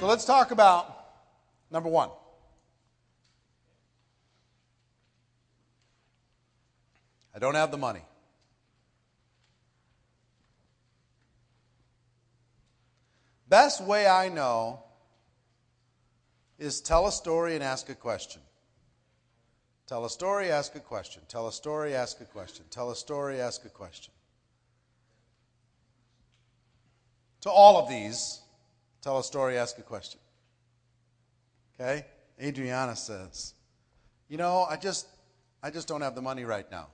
let's talk about number one. I don't have the money. Best way I know is tell a story and ask a question. Tell a story, ask a question. Tell a story, ask a question. Tell a story, ask a question. To all of these, tell a story, ask a question. Okay? Adriana says, I just don't have the money right now.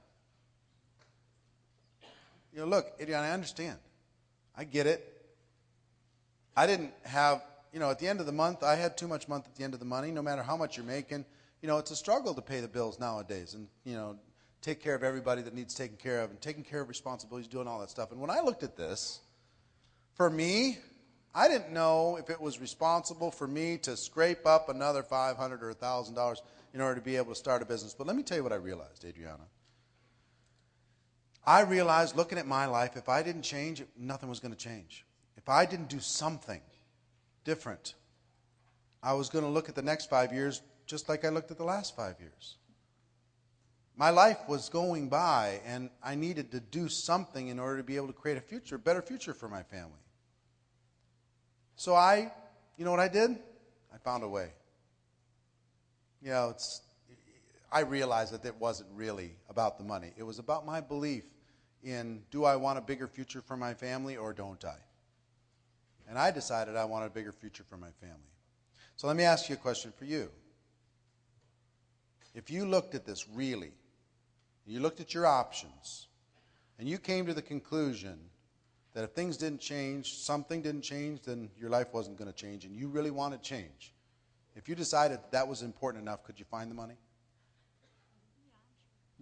Look, Adriana, I understand. I get it. I didn't have, at the end of the month, I had too much month at the end of the money, no matter how much you're making. It's a struggle to pay the bills nowadays and, take care of everybody that needs taken care of and taking care of responsibilities, doing all that stuff. And when I looked at this, for me, I didn't know if it was responsible for me to scrape up another $500 or $1,000 in order to be able to start a business. But let me tell you what I realized, Adriana. I realized looking at my life, if I didn't change, nothing was going to change. If I didn't do something different, I was going to look at the next 5 years just like I looked at the last 5 years. My life was going by, and I needed to do something in order to be able to create a better future for my family. So you know what I did? I found a way. I realized that it wasn't really about the money. It was about my belief in, do I want a bigger future for my family or don't I? And I decided I wanted a bigger future for my family. So let me ask you a question for you. If you looked at this really, you looked at your options, and you came to the conclusion that if things didn't change, something didn't change, then your life wasn't going to change, and you really wanted change. If you decided that was important enough, could you find the money?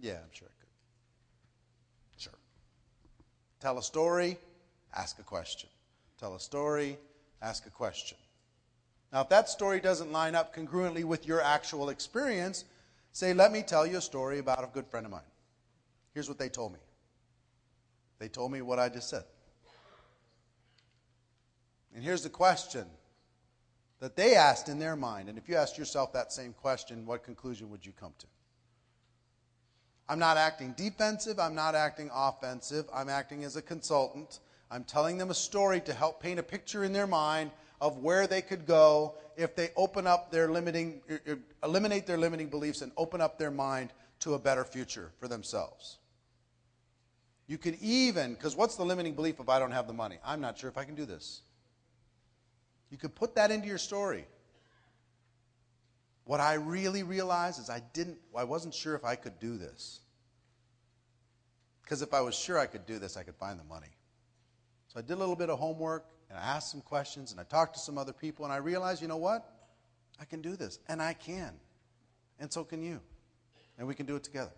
Yeah, I'm sure I could. Sure. Tell a story, ask a question. Tell a story, ask a question. Now, if that story doesn't line up congruently with your actual experience, say, let me tell you a story about a good friend of mine. Here's what they told me. They told me what I just said. And here's the question that they asked in their mind. And if you asked yourself that same question, what conclusion would you come to? I'm not acting defensive. I'm not acting offensive. I'm acting as a consultant. I'm telling them a story to help paint a picture in their mind of where they could go if they eliminate their limiting beliefs and open up their mind to a better future for themselves. You could even, because what's the limiting belief if I don't have the money? I'm not sure if I can do this. You could put that into your story. What I really realized is I wasn't sure if I could do this. Because if I was sure I could do this, I could find the money. So I did a little bit of homework, and I asked some questions, and I talked to some other people, and I realized, you know what? I can do this, and I can. And so can you. And we can do it together.